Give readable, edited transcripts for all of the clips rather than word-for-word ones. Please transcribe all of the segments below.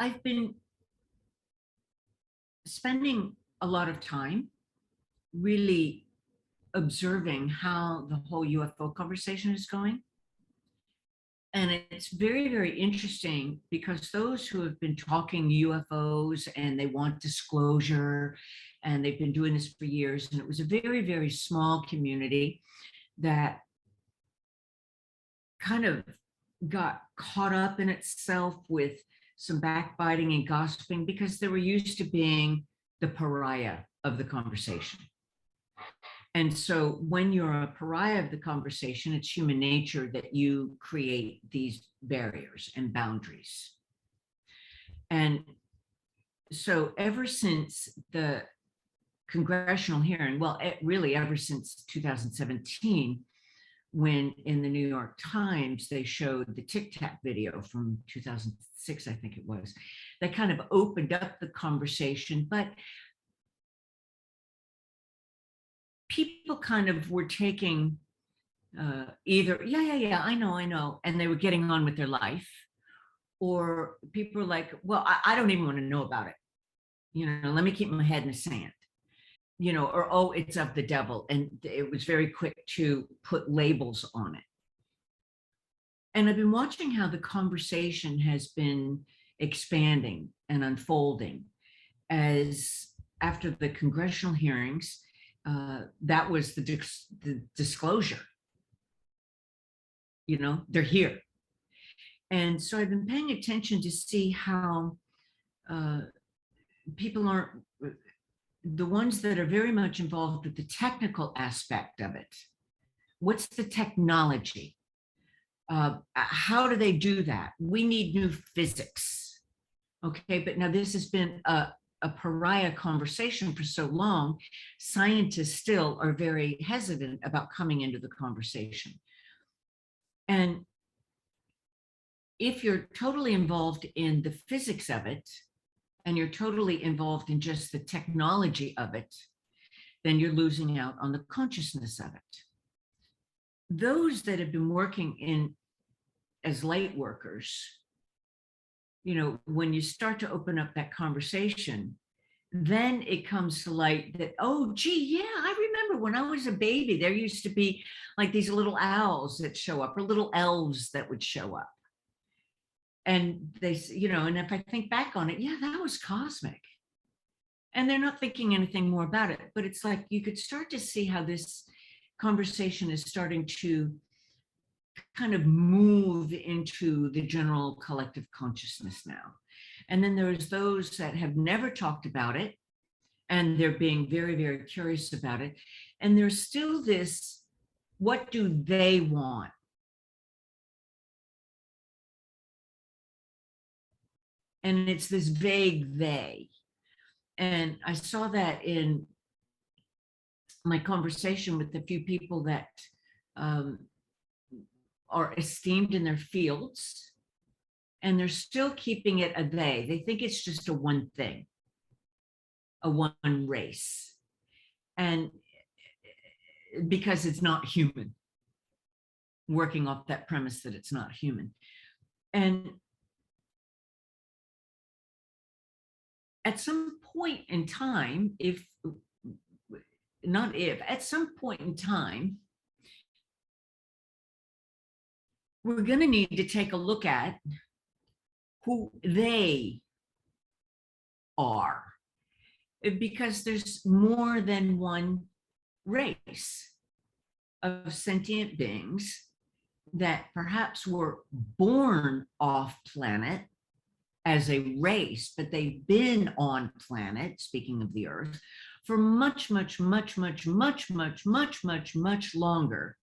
I've been spending a lot of time really observing how the whole UFO conversation is going. And it's very, very interesting because those who have been talking UFOs and they want disclosure, and they've been doing this for years, and it was a very, very small community that kind of got caught up in itself with some backbiting and gossiping because they were used to being the pariah of the conversation. And so when you're a pariah of the conversation, it's human nature that you create these barriers and boundaries. And so ever since the congressional hearing, well, really ever since 2017, when in the New York Times, they showed the Tic Tac video from 2006, I think it was, that kind of opened up the conversation. But people kind of were taking either, yeah, I know, and they were getting on with their life, or people were like, well, I don't even want to know about it. Let me keep my head in the sand, or, oh, it's of the devil. And it was very quick to put labels on it. And I've been watching how the conversation has been expanding and unfolding as after the congressional hearings, that was the disclosure. They're here. And so I've been paying attention to see how people aren't, the ones that are very much involved with the technical aspect of it. What's the technology? How do they do that? We need new physics. Okay, but now this has been a pariah conversation for so long, scientists still are very hesitant about coming into the conversation. And if you're totally involved in the physics of it, and you're totally involved in just the technology of it, then you're losing out on the consciousness of it. Those that have been working as light workers, when you start to open up that conversation, then it comes to light that, oh, gee, yeah, I remember when I was a baby, there used to be like these little owls that show up, or little elves that would show up. And they, and if I think back on it, yeah, that was cosmic. And they're not thinking anything more about it, but it's like you could start to see how this conversation is starting to kind of move into the general collective consciousness now. And then there's those that have never talked about it, and they're being very, very curious about it. And there's still this, what do they want? And it's this vague they. And I saw that in my conversation with a few people that are esteemed in their fields, and they're still keeping it a they. They think it's just a one thing, a one race. And because it's not human, working off that premise that it's not human. And at some point in time, at some point in time, we're going to need to take a look at who they are, because there's more than one race of sentient beings that perhaps were born off planet as a race, but they've been on planet, speaking of the Earth, for much, much, much, much, much, much, much, much, much longer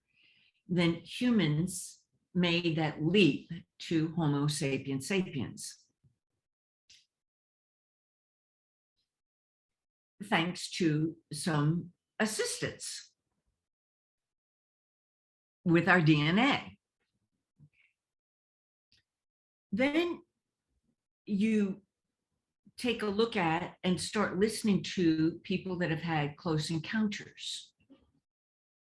than humans made that leap to Homo sapiens sapiens. Thanks to some assistance with our DNA. Then you take a look at and start listening to people that have had close encounters.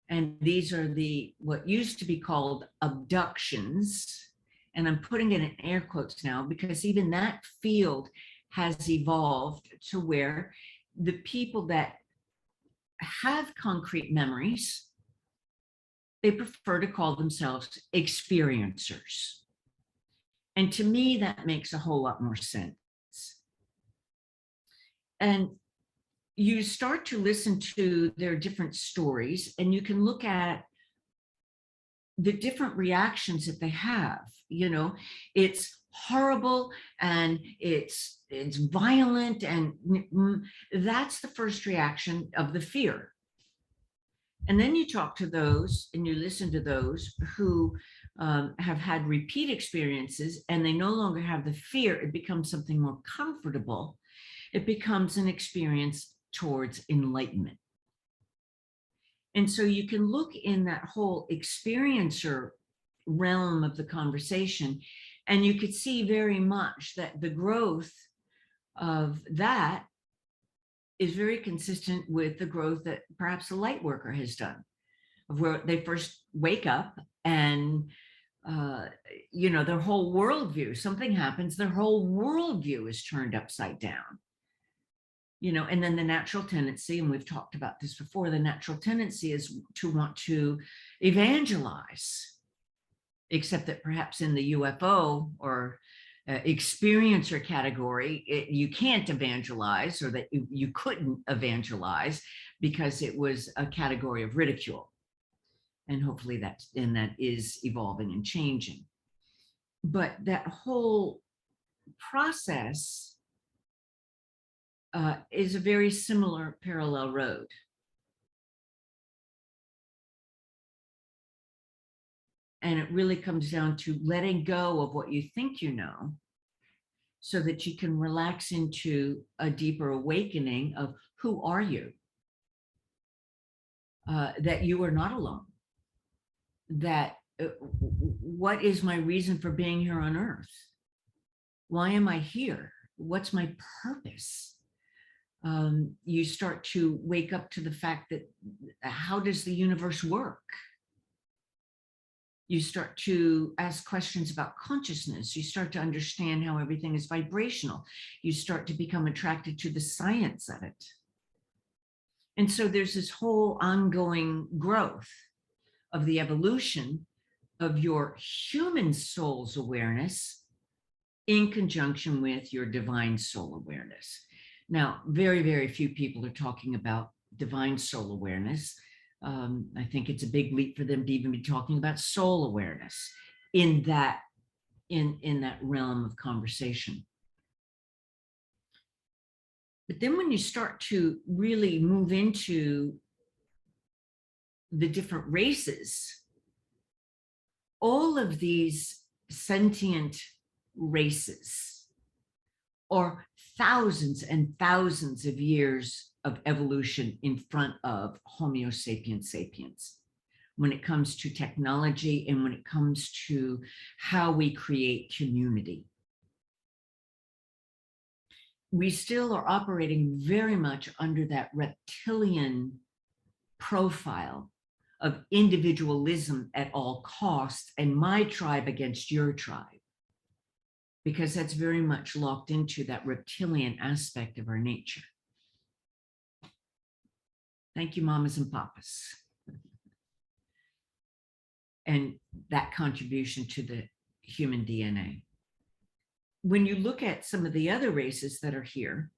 And these are what used to be called abductions. and I'm putting it in air quotes now because even that field has evolved to where the people that have concrete memories, they prefer to call themselves experiencers. And to me, that makes a whole lot more sense. And you start to listen to their different stories, and you can look at the different reactions that they have. You know, it's horrible and it's violent, and that's the first reaction of the fear. And then you talk to those and you listen to those who have had repeat experiences, and they no longer have the fear. It becomes something more comfortable. It becomes an experience towards enlightenment. And so you can look in that whole experiencer realm of the conversation, and you could see very much that the growth of that is very consistent with the growth that perhaps a light worker has done, of where they first wake up and you know, their whole worldview, something happens, their whole worldview is turned upside down. You know, and then the natural tendency, and we've talked about this before, the natural tendency is to want to evangelize, except that perhaps in the UFO or experiencer category, you can't evangelize, or that you couldn't evangelize because it was a category of ridicule. And hopefully that is evolving and changing. But that whole process is a very similar parallel road. And it really comes down to letting go of what you think you know, so that you can relax into a deeper awakening of who are you? That you are not alone. That what is my reason for being here on earth? Why am I here? What's my purpose? You start to wake up to the fact that how does the universe work? You start to ask questions about consciousness. You start to understand how everything is vibrational. You start to become attracted to the science of it. And so there's this whole ongoing growth of the evolution of your human soul's awareness in conjunction with your divine soul awareness. Now, very, very few people are talking about divine soul awareness. I think it's a big leap for them to even be talking about soul awareness in that realm of conversation. But then when you start to really move into the different races, all of these sentient races are thousands and thousands of years of evolution in front of Homo sapiens sapiens, when it comes to technology and when it comes to how we create community. We still are operating very much under that reptilian profile of individualism at all costs, and my tribe against your tribe, because that's very much locked into that reptilian aspect of our nature. Thank you, mamas and papas. And that contribution to the human DNA. When you look at some of the other races that are here,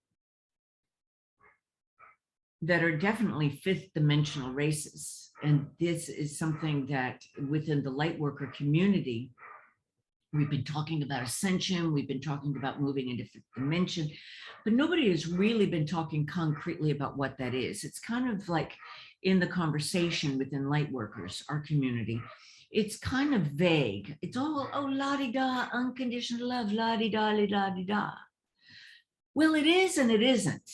that are definitely fifth dimensional races, and this is something that within the lightworker community, we've been talking about ascension, we've been talking about moving into fifth dimension, but nobody has really been talking concretely about what that is. It's kind of like in the conversation within lightworkers, our community, it's kind of vague. It's all, oh, la-di-da, unconditional love, la-di-da, la-di-da. Well, it is and it isn't.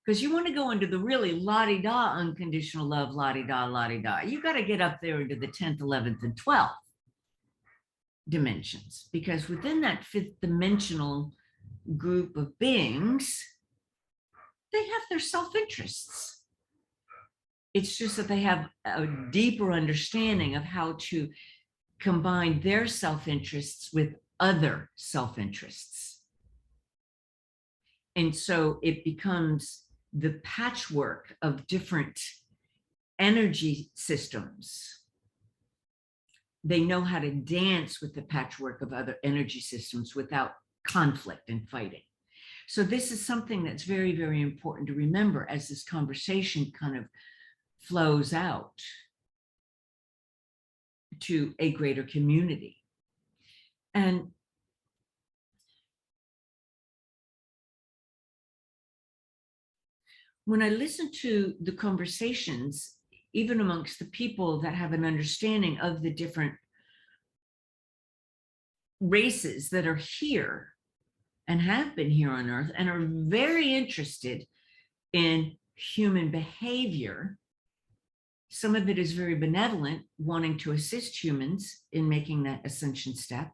Because you want to go into the really la-di-da, unconditional love, la-di-da, la-di-da. You got to get up there into the 10th, 11th, and 12th dimensions. Because within that fifth dimensional group of beings, they have their self-interests. It's just that they have a deeper understanding of how to combine their self-interests with other self-interests. And so it becomes the patchwork of different energy systems. They know how to dance with the patchwork of other energy systems without conflict and fighting. So this is something that's very, very important to remember as this conversation kind of flows out to a greater community. And when I listen to the conversations, even amongst the people that have an understanding of the different races that are here and have been here on Earth and are very interested in human behavior, some of it is very benevolent, wanting to assist humans in making that ascension step.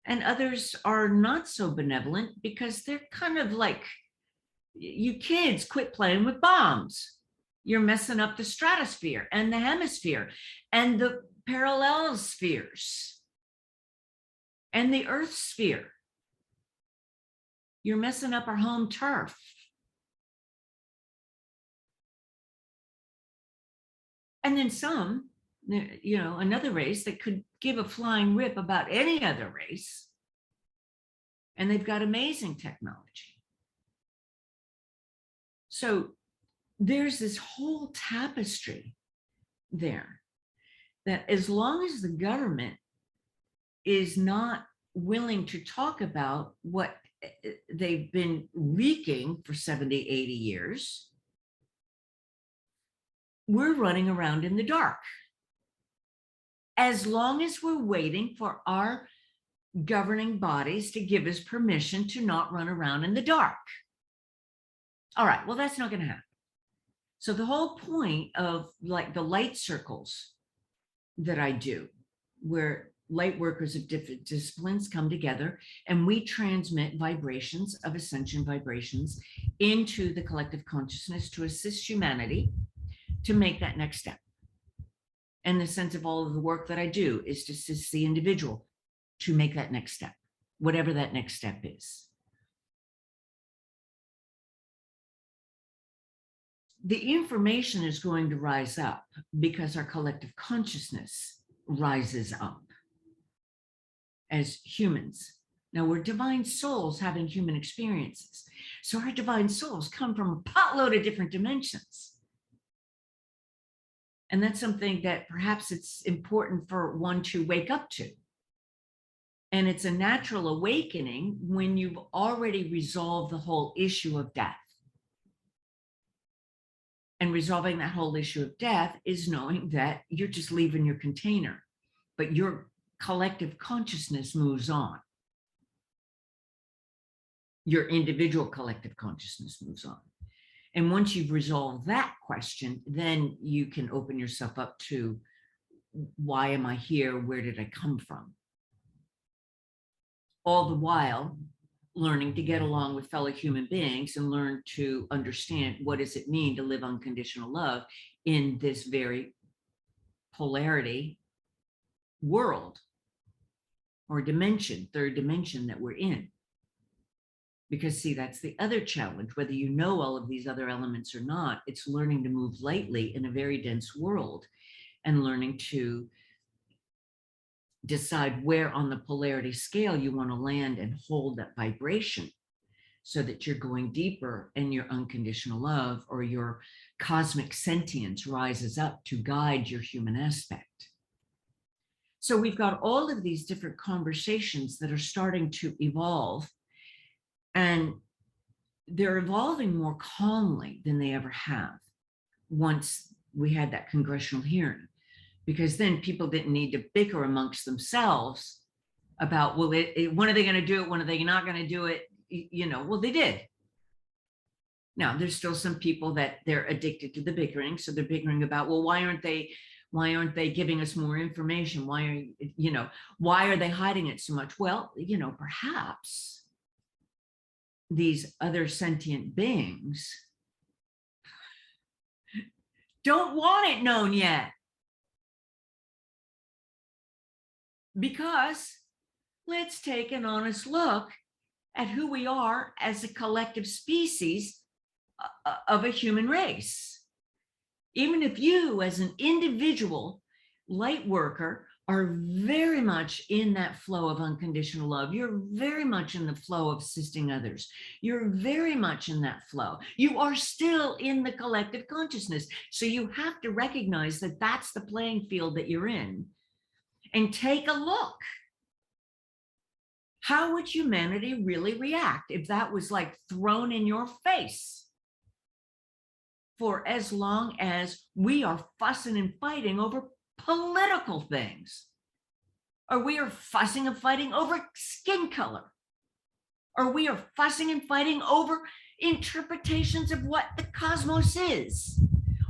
And others are not so benevolent because they're kind of like, you kids, quit playing with bombs. You're messing up the stratosphere and the hemisphere and the parallel spheres and the Earth sphere. You're messing up our home turf. And then some, you know, another race that could give a flying rip about any other race. And they've got amazing technology. So there's this whole tapestry there that as long as the government is not willing to talk about what they've been wreaking for 70, 80 years, we're running around in the dark. As long as we're waiting for our governing bodies to give us permission to not run around in the dark. All right, well, that's not going to happen. So the whole point of like the light circles that I do, where light workers of different disciplines come together and we transmit vibrations of ascension vibrations into the collective consciousness to assist humanity to make that next step. And the sense of all of the work that I do is to assist the individual to make that next step, whatever that next step is. The information is going to rise up because our collective consciousness rises up as humans. Now we're divine souls having human experiences. So our divine souls come from a potload of different dimensions. And that's something that perhaps it's important for one to wake up to. And it's a natural awakening when you've already resolved the whole issue of death. And resolving that whole issue of death is knowing that you're just leaving your container, but your collective consciousness moves on. Your individual collective consciousness moves on. And once you've resolved that question, then you can open yourself up to, why am I here? Where did I come from? All the while learning to get along with fellow human beings and learn to understand what does it mean to live unconditional love in this very polarity world or dimension, third dimension that we're in. Because see, that's the other challenge, whether you know all of these other elements or not, it's learning to move lightly in a very dense world and learning to decide where on the polarity scale you want to land and hold that vibration so that you're going deeper and your unconditional love or your cosmic sentience rises up to guide your human aspect. So we've got all of these different conversations that are starting to evolve, and they're evolving more calmly than they ever have once we had that congressional hearing. Because then people didn't need to bicker amongst themselves about, well, when are they going to do it? When are they not going to do it? You know, well, they did. Now, there's still some people that they're addicted to the bickering. So they're bickering about, well, why aren't they giving us more information? Why are they hiding it so much? Well, perhaps these other sentient beings don't want it known yet. Because let's take an honest look at who we are as a collective species of a human race. Even if you, as an individual light worker, are very much in that flow of unconditional love. You're very much in the flow of assisting others. You're very much in that flow. You are still in the collective consciousness. So you have to recognize that that's the playing field that you're in and take a look. How would humanity really react if that was like thrown in your face? For as long as we are fussing and fighting over political things, or we are fussing and fighting over skin color, or we are fussing and fighting over interpretations of what the cosmos is,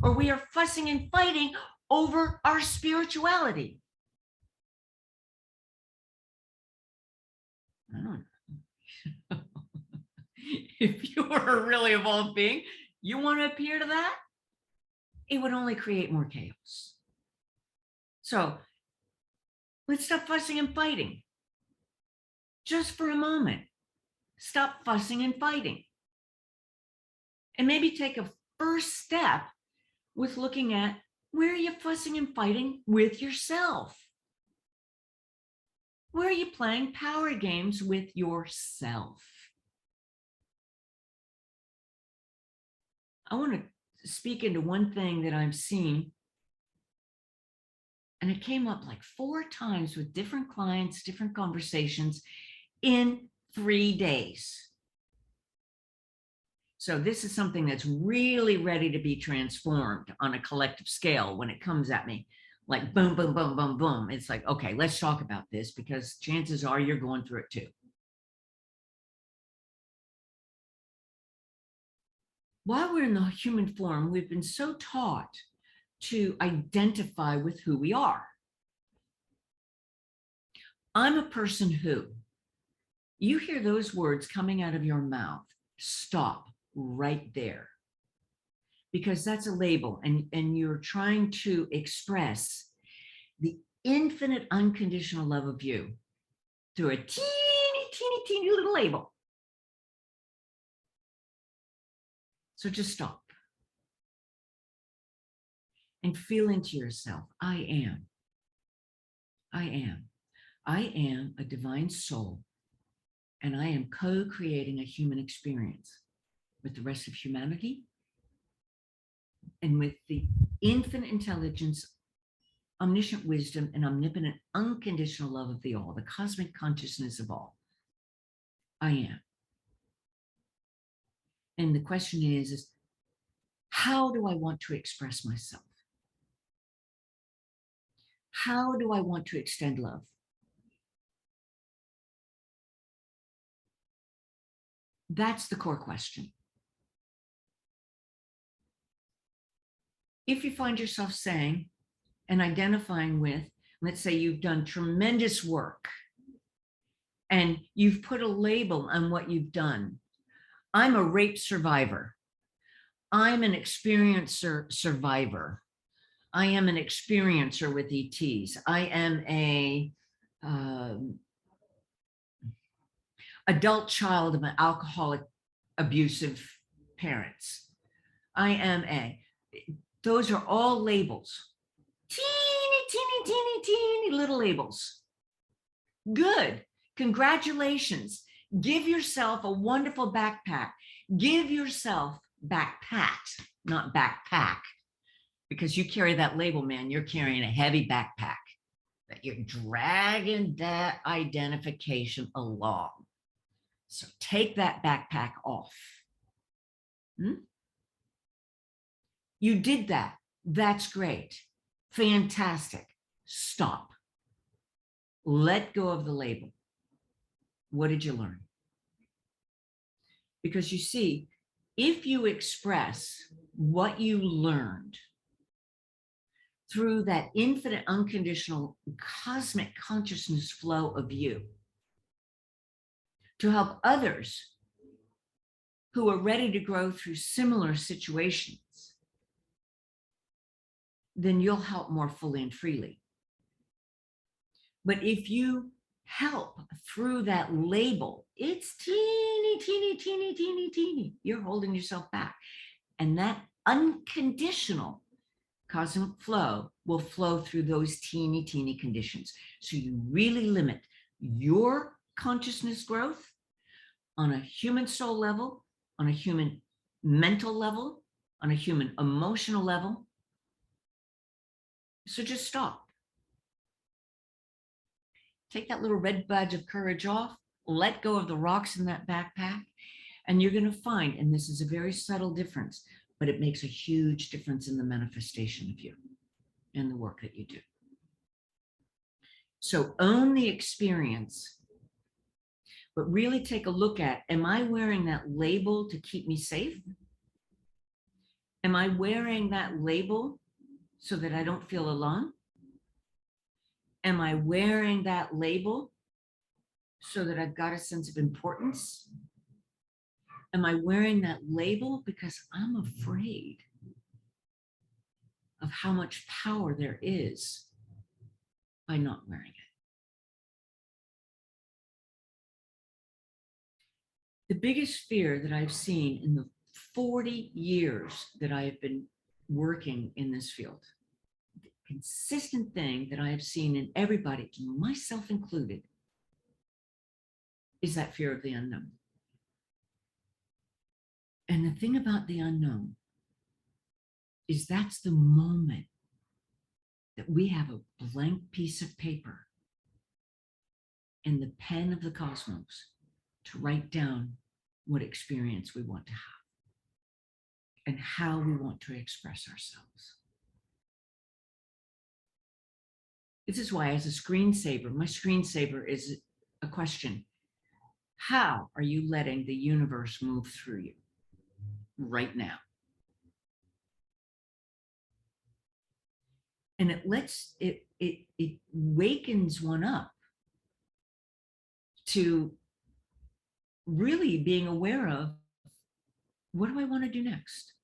or we are fussing and fighting over our spirituality. I don't know. If you were a really evolved being, you want to appear to that? It would only create more chaos. So let's stop fussing and fighting. Just for a moment, stop fussing and fighting. And maybe take a first step with looking at where are you fussing and fighting with yourself? Where are you playing power games with yourself? I want to speak into one thing that I'm seeing. And it came up like 4 times with different clients, different conversations in 3 days. So this is something that's really ready to be transformed on a collective scale when it comes at me. Like boom, boom, boom, boom, boom. It's like, okay, let's talk about this because chances are you're going through it too. While we're in the human form, we've been so taught to identify with who we are. I'm a person who. You hear those words coming out of your mouth, stop right there. Because that's a label, and you're trying to express the infinite unconditional love of you through a teeny, teeny, teeny little label. So just stop and feel into yourself. I am a divine soul, and I am co-creating a human experience with the rest of humanity and with the infinite intelligence, omniscient wisdom, and omnipotent unconditional love of the all, the cosmic consciousness of all. I am. And the question is how do I want to express myself? How do I want to extend love? That's the core question. If you find yourself saying and identifying with, let's say you've done tremendous work and you've put a label on what you've done. I'm a rape survivor. I'm an experiencer survivor. I am an experiencer with ETs. I am a adult child of an alcoholic, abusive parents. I am those are all labels. Teeny, teeny, teeny, teeny little labels. Good. Congratulations. Give yourself a wonderful backpack. Give yourself backpack, not backpack, because you carry that label, man. You're carrying a heavy backpack that you're dragging that identification along. So take that backpack off. You did that. That's great. Fantastic. Stop. Let go of the label. What did you learn? Because you see, if you express what you learned through that infinite, unconditional, cosmic consciousness flow of you to help others who are ready to grow through similar situations, then you'll help more fully and freely. But if you help through that label, it's teeny, teeny, teeny, teeny, teeny. You're holding yourself back. And that unconditional cosmic flow will flow through those teeny, teeny conditions. So you really limit your consciousness growth on a human soul level, on a human mental level, on a human emotional level. So just stop. Take that little red badge of courage off, let go of the rocks in that backpack, and you're going to find, and this is a very subtle difference, but it makes a huge difference in the manifestation of you and the work that you do. So own the experience, but really take a look at, am I wearing that label to keep me safe? Am I wearing that label so that I don't feel alone? Am I wearing that label so that I've got a sense of importance? Am I wearing that label because I'm afraid of how much power there is by not wearing it? The biggest fear that I've seen in the 40 years that I have been working in this field, the consistent thing that I have seen in everybody, myself included, is that fear of the unknown. And the thing about the unknown is that's the moment that we have a blank piece of paper and the pen of the cosmos to write down what experience we want to have and how we want to express ourselves. This is why, as a screensaver, my screensaver is a question. How are you letting the universe move through you right now? And it wakens one up to really being aware of, what do I want to do next?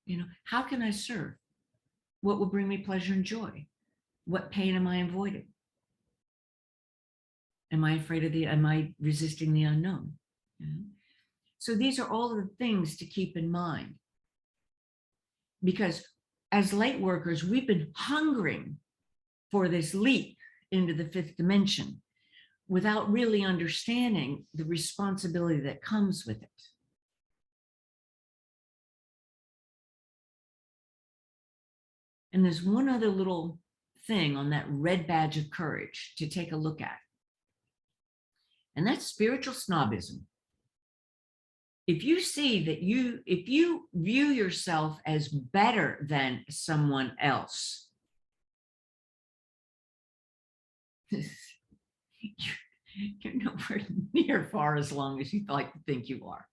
You know, how can I serve? What will bring me pleasure and joy? What pain am I avoiding? Am I resisting the unknown? You know? So these are all the things to keep in mind. Because as light workers, we've been hungering for this leap into the fifth dimension without really understanding the responsibility that comes with it. And there's one other little thing on that red badge of courage to take a look at. And that's spiritual snobbism. If you see that if you view yourself as better than someone else, you're nowhere near far as long as you like to think you are.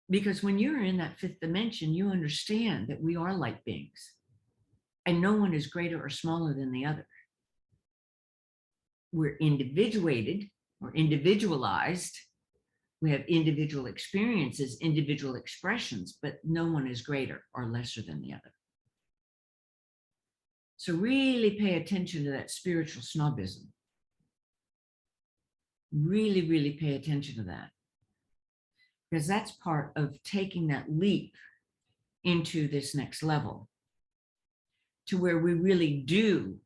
Because when you're in that fifth dimension, you understand that we are light beings and no one is greater or smaller than the other. We're individuated or individualized. We have individual experiences, individual expressions, but no one is greater or lesser than the other. So really pay attention to that spiritual snobbism. Really, really pay attention to that. Because that's part of taking that leap into this next level to where we really do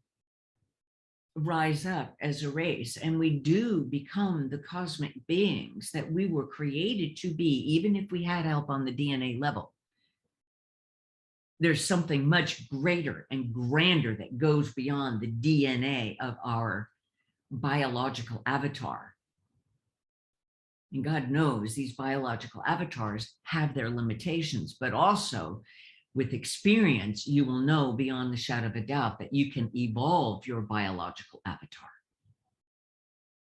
rise up as a race and we do become the cosmic beings that we were created to be, even if we had help on the DNA level. There's something much greater and grander that goes beyond the DNA of our biological avatar. And God knows these biological avatars have their limitations, but also with experience, you will know beyond the shadow of a doubt that you can evolve your biological avatar.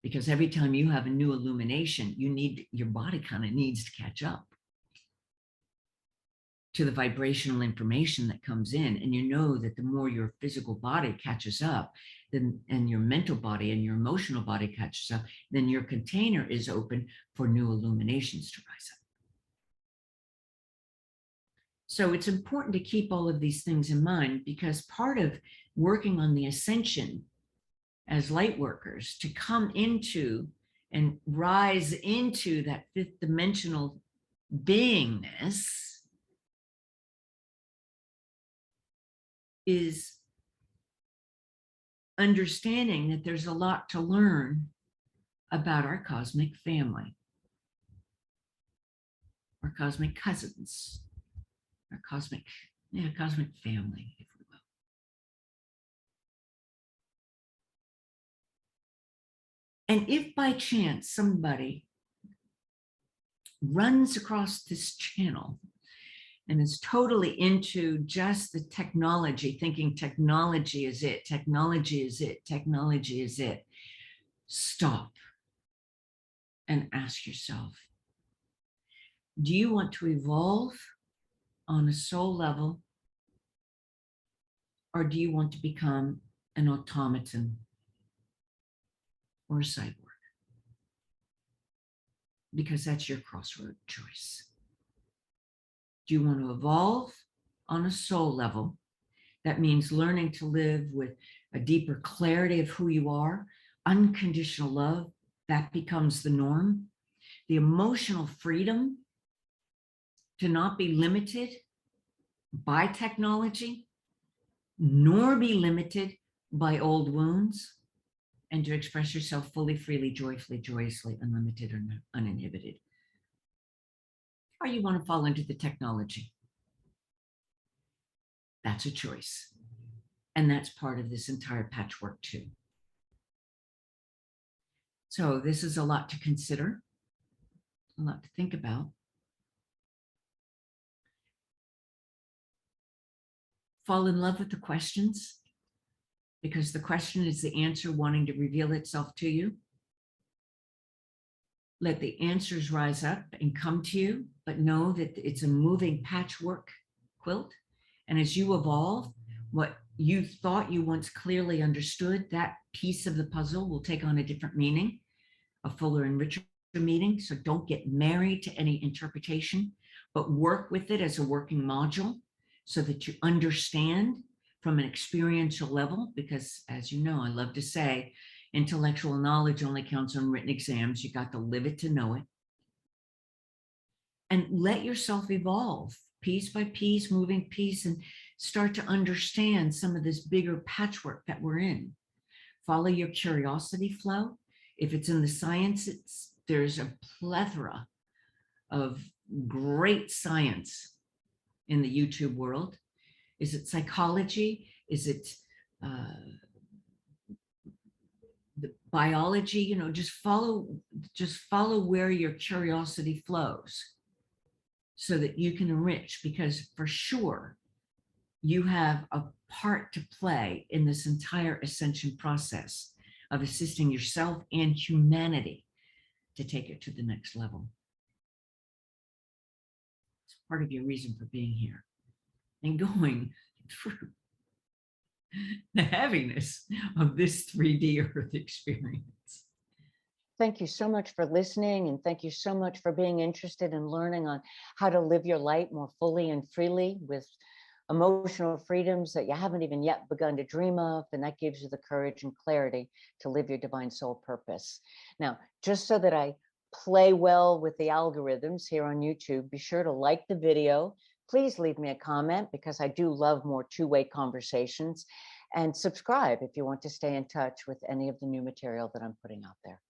Because every time you have a new illumination, your body kind of needs to catch up to the vibrational information that comes in. And you know that the more your physical body catches up, and your mental body and your emotional body catches up, then your container is open for new illuminations to rise up. So it's important to keep all of these things in mind, because part of working on the ascension as light workers, to come into and rise into that fifth dimensional beingness, is understanding that there's a lot to learn about our cosmic family, our cosmic cousins, our cosmic family, if we will. And if by chance somebody runs across this channel and is totally into just the technology, thinking technology is it, technology is it, technology is it, stop and ask yourself, do you want to evolve on a soul level, or do you want to become an automaton or a cyborg? Because that's your crossroad choice. Do you want to evolve on a soul level? That means learning to live with a deeper clarity of who you are, unconditional love, that becomes the norm. The emotional freedom to not be limited by technology, nor be limited by old wounds, and to express yourself fully, freely, joyfully, joyously, unlimited, or uninhibited. Or you want to fall into the technology. That's a choice. And that's part of this entire patchwork too. So this is a lot to consider, a lot to think about. Fall in love with the questions, because the question is the answer wanting to reveal itself to you. Let the answers rise up and come to you, but know that it's a moving patchwork quilt. And as you evolve, what you thought you once clearly understood, that piece of the puzzle will take on a different meaning, a fuller and richer meaning. So don't get married to any interpretation, but work with it as a working module so that you understand from an experiential level, because as you know, I love to say, intellectual knowledge only counts on written exams. You got to live it to know it. And let yourself evolve piece by piece, moving piece, and start to understand some of this bigger patchwork that we're in. Follow your curiosity flow. If it's in the science, there's a plethora of great science in the YouTube world. Is it psychology? Is it the biology? You know, just follow where your curiosity flows so that you can enrich, because for sure you have a part to play in this entire ascension process of assisting yourself and humanity to take it to the next level. It's part of your reason for being here and going through the heaviness of this 3D Earth experience. Thank you so much for listening, and thank you so much for being interested in learning on how to live your light more fully and freely with emotional freedoms that you haven't even yet begun to dream of, and that gives you the courage and clarity to live your divine soul purpose. Now, just so that I play well with the algorithms here on YouTube, be sure to like the video. Please leave me a comment, because I do love more two-way conversations, and subscribe if you want to stay in touch with any of the new material that I'm putting out there.